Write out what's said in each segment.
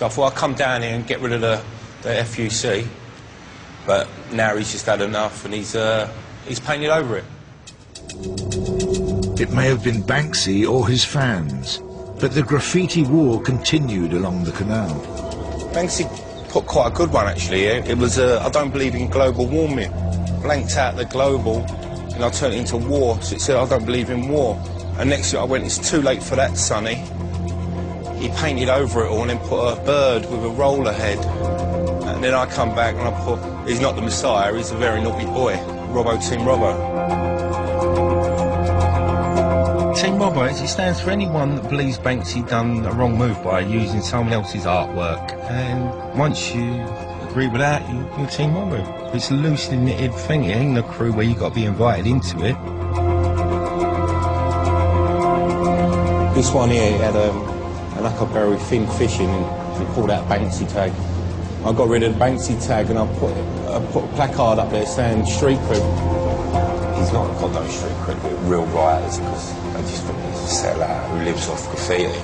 So I thought I'd come down here and get rid of the FUC, but now he's just had enough and he's painted over it. It may have been Banksy or his fans, but the graffiti war continued along the canal. Banksy put quite a good one, actually. It was, I don't believe in global warming. Blanked out the global, and I turned it into war. So it said, I don't believe in war. And next year I went, it's too late for that, Sonny. He painted over it all and then put a bird with a roller head. And then I come back and I put, he's not the Messiah, he's a very naughty boy. Robbo, Team Robbo. Team Robbo, it stands for anyone that believes Banksy done a wrong move by using someone else's artwork. And once you agree with that, you're Team Robbo. It's a loosely knitted thing. It ain't a crew where you've got to be invited into it. This one here had an huckleberry fin fishing and he pulled out Banksy tag. I got rid of the Banksy tag and I put a placard up there saying street cred. He's not got no street cred with real writers because they just think he's a sellout who lives off graffiti.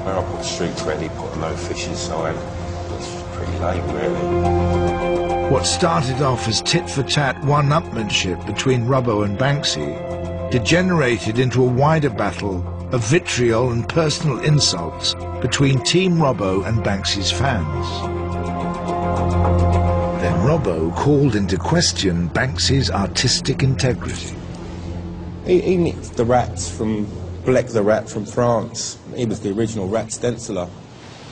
When I put street cred, he put a no fishing sign. It's pretty lame, really. What started off as tit-for-tat one-upmanship between Robbo and Banksy degenerated into a wider battle of vitriol and personal insults between Team Robbo and Banksy's fans. Then Robbo called into question Banksy's artistic integrity. He nicked the rats from Blek the Rat from France. He was the original rat stenciler.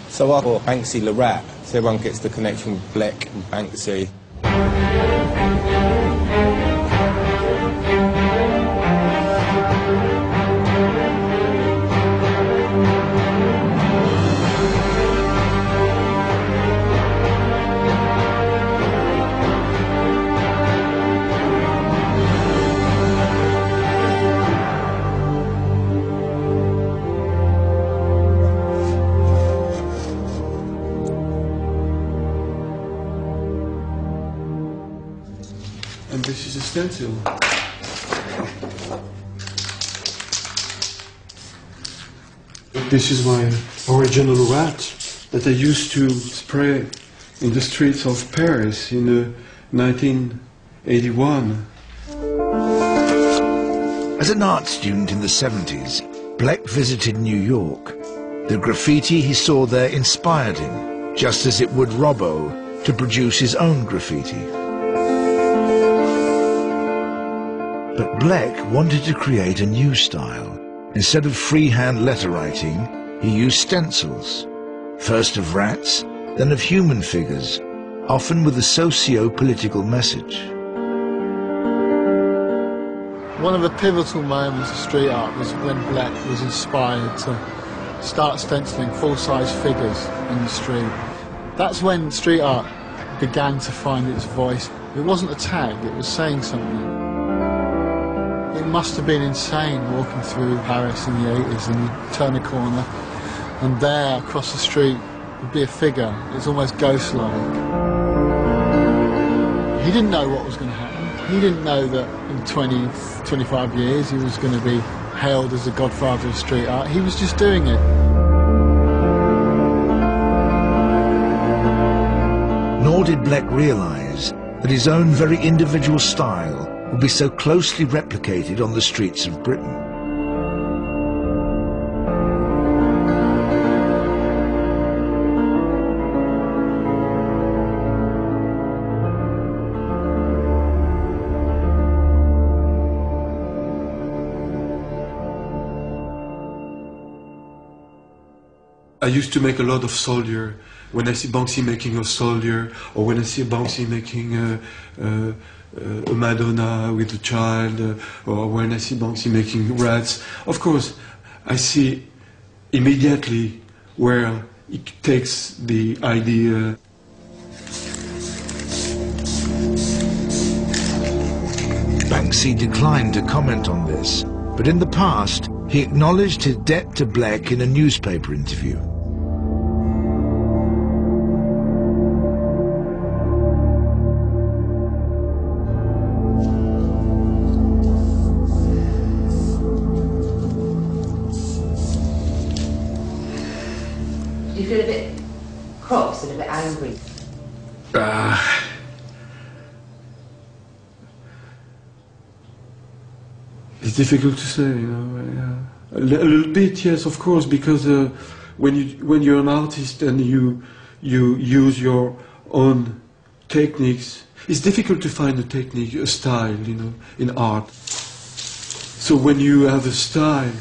So I thought Banksy the Rat, so everyone gets the connection with Blek and Banksy. And this is a stencil. This is my original rat that I used to spray in the streets of Paris in 1981. As an art student in the 70s, Blek visited New York. The graffiti he saw there inspired him, just as it would Robbo to produce his own graffiti. But Blek wanted to create a new style. Instead of freehand letter writing, he used stencils, first of rats, then of human figures, often with a socio-political message. One of the pivotal moments of street art was when Blek was inspired to start stenciling full-size figures in the street. That's when street art began to find its voice. It wasn't a tag, it was saying something. It must have been insane walking through Paris in the 80s and you turn a corner and there across the street would be a figure. It's almost ghost-like. He didn't know what was going to happen. He didn't know that in 20, 25 years he was going to be hailed as the godfather of street art. He was just doing it. Nor did Blek realise that his own very individual style would be so closely replicated on the streets of Britain. I used to make a lot of soldier. When I see Banksy making a soldier, or when I see Banksy making a Madonna with a child, or when I see Banksy making rats, of course, I see immediately where it takes the idea. Banksy declined to comment on this, but in the past, he acknowledged his debt to Blek in a newspaper interview. Do you feel a bit cross and a bit angry? It's difficult to say, you know. A little bit, yes, of course, because when you're an artist and you use your own techniques, it's difficult to find a technique, a style, you know, in art. So when you have a style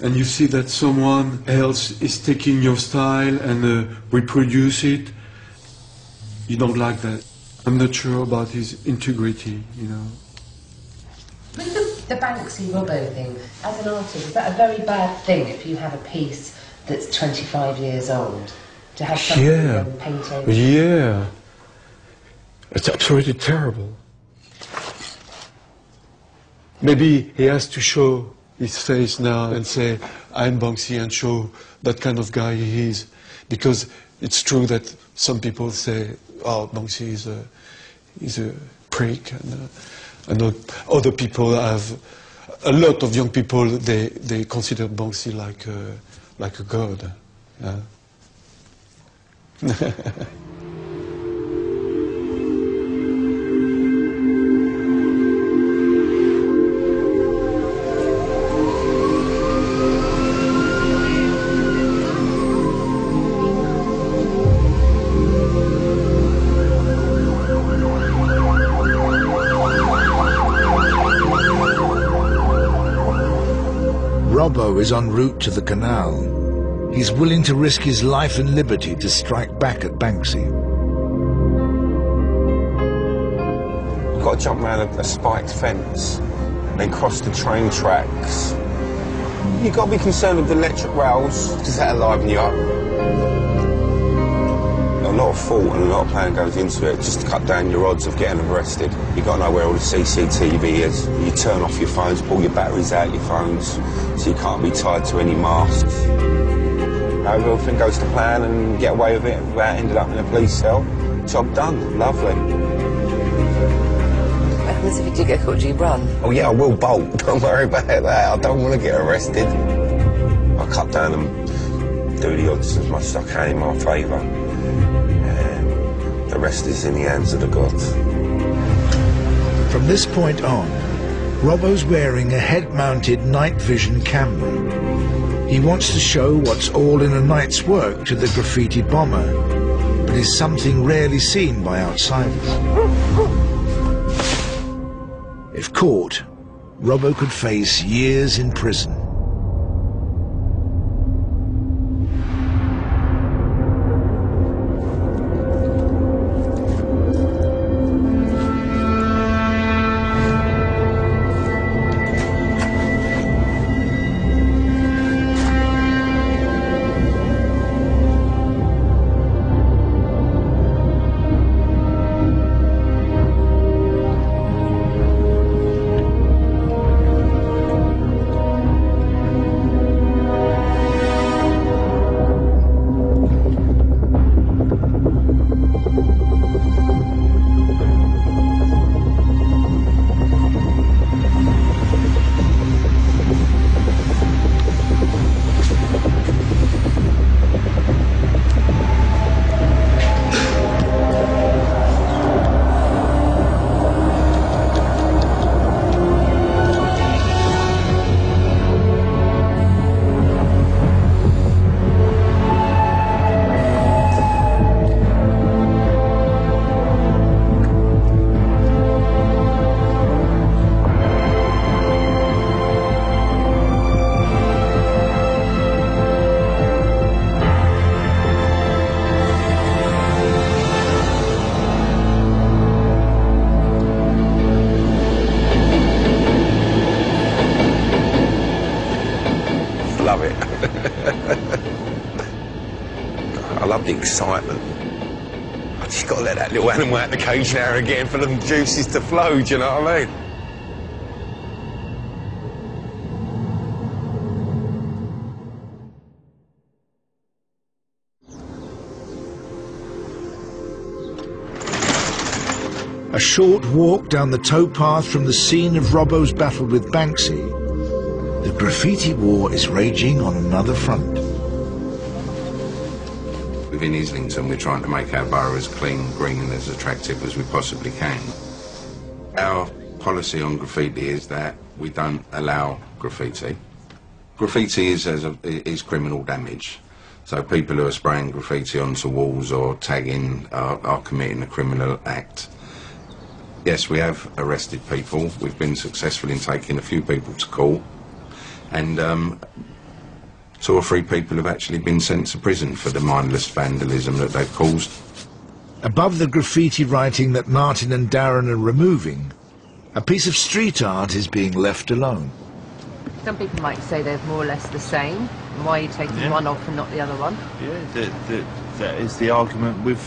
and you see that someone else is taking your style and reproduce it, you don't like that. I'm not sure about his integrity, you know. With the Banksy Robbo thing, as an artist, is that a very bad thing if you have a piece that's 25 years old? To have something paint over? Yeah. It's absolutely terrible. Maybe he has to show his face now and say, I'm Banksy, and show that kind of guy he is. Because it's true that some people say, oh, Banksy is a prick. And other people have, a lot of young people, they consider Banksy like a god. Yeah. Robbo is en route to the canal. He's willing to risk his life and liberty to strike back at Banksy. You've got to jump around a spiked fence, then cross the train tracks. You've got to be concerned with the electric rails, because that'll liven you up. A lot of thought and a lot of plan goes into it just to cut down your odds of getting arrested. You've got to know where all the CCTV is. You turn off your phones, pull your batteries out your phones, so you can't be tied to any masks. Everything goes to plan and get away with it without ending up in a police cell. Job done. Lovely. What happens if you do get caught? Do you run? Oh yeah, I will bolt. Don't worry about that. I don't want to get arrested. I cut down and do the odds as much as I can in my favour. And the rest is in the hands of the gods. From this point on, Robbo's wearing a head-mounted night vision camera. He wants to show what's all in a night's work to the graffiti bomber, but is something rarely seen by outsiders. If caught, Robbo could face years in prison. Love it. I love the excitement. I just got to let that little animal out the cage now and again for them juices to flow, do you know what I mean? A short walk down the towpath from the scene of Robbo's battle with Banksy, the graffiti war is raging on another front. Within Islington, we're trying to make our borough as clean, green and as attractive as we possibly can. Our policy on graffiti is that we don't allow graffiti. Graffiti is criminal damage. So people who are spraying graffiti onto walls or tagging are committing a criminal act. Yes, we have arrested people. We've been successful in taking a few people to court. And 2 or 3 people have actually been sent to prison for the mindless vandalism that they've caused. Above the graffiti writing that Martin and Darren are removing, a piece of street art is being left alone. Some people might say they're more or less the same. Why are you taking one off and not the other one? Yeah, that is the argument with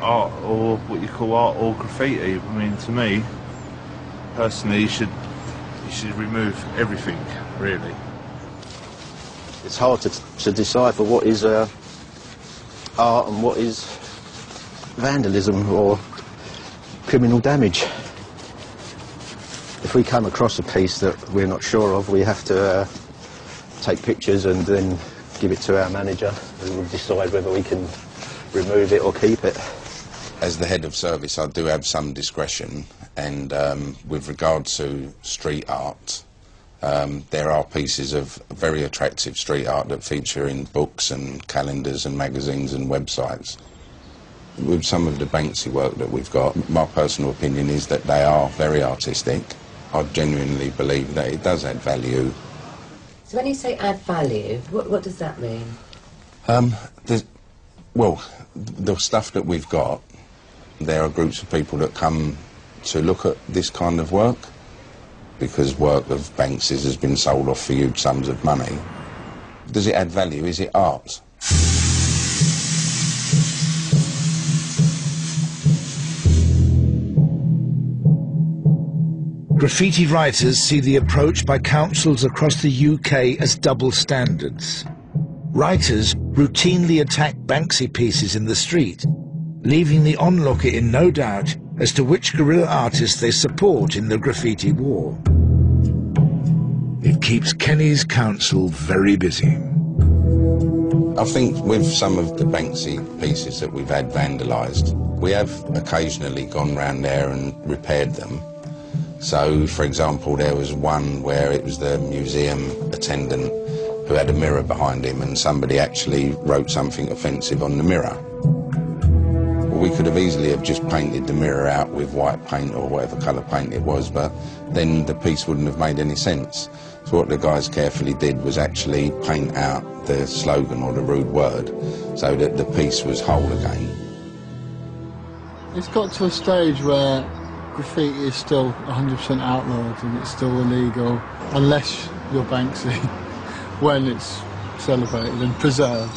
art, or what you call art or graffiti. I mean, to me, personally, you should remove everything, really. It's hard to decipher what is art and what is vandalism or criminal damage. If we come across a piece that we're not sure of, we have to take pictures and then give it to our manager, who will decide whether we can remove it or keep it. As the head of service, I do have some discretion, and with regard to street art, there are pieces of very attractive street art that feature in books and calendars and magazines and websites. With some of the Banksy work that we've got, my personal opinion is that they are very artistic. I genuinely believe that it does add value. So when you say add value, what does that mean? Well, the stuff that we've got, there are groups of people that come to look at this kind of work, because work of Banksy's has been sold off for huge sums of money. Does it add value? Is it art? Graffiti writers see the approach by councils across the UK as double standards. Writers routinely attack Banksy pieces in the street, leaving the onlooker in no doubt as to which guerrilla artists they support in the graffiti war. It keeps Kenny's council very busy. I think with some of the Banksy pieces that we've had vandalised, we have occasionally gone round there and repaired them. So, for example, there was one where it was the museum attendant who had a mirror behind him, and somebody actually wrote something offensive on the mirror. Well, we could have easily have just painted the mirror out with white paint or whatever colour paint it was, but then the piece wouldn't have made any sense. So what the guys carefully did was actually paint out the slogan or the rude word so that the piece was whole again. It's got to a stage where graffiti is still 100% outlawed and it's still illegal, unless you're Banksy, when it's celebrated and preserved.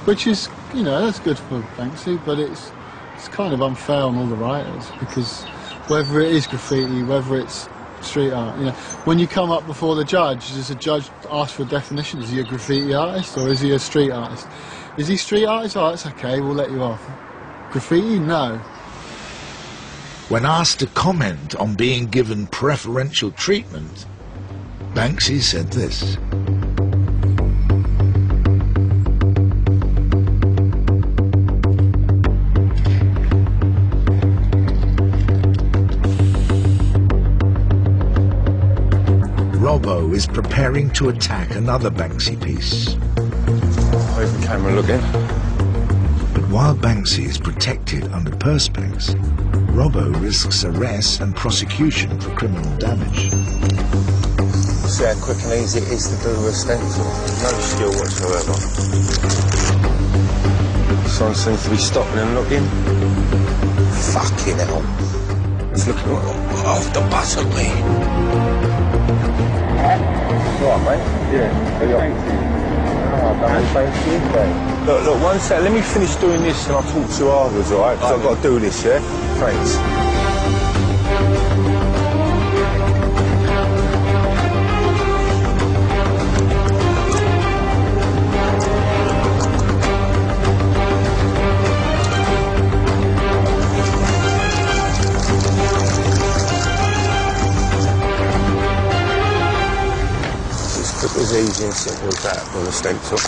Which is, you know, that's good for Banksy, but it's kind of unfair on all the writers, because whether it is graffiti, whether it's street art, you know, when you come up before the judge, does the judge ask for a definition? Is he a graffiti artist or is he a street artist? Is he street artist? Oh, it's okay, we'll let you off. Graffiti? No. When asked to comment on being given preferential treatment, Banksy said this. Robbo is preparing to attack another Banksy piece. Open camera looking. But while Banksy is protected under perspex, Robbo risks arrest and prosecution for criminal damage. See how quick and easy it is to do a stencil. No skill whatsoever. Someone seems to be stopping and looking. Fucking hell. It's looking off the bus at me. Right, mate? Yeah. Thank you. Look, one sec, let me finish doing this and I'll talk to you afterwards, alright? Because I've got to do this, yeah? Thanks. It's as easy and simple as that on the stencil.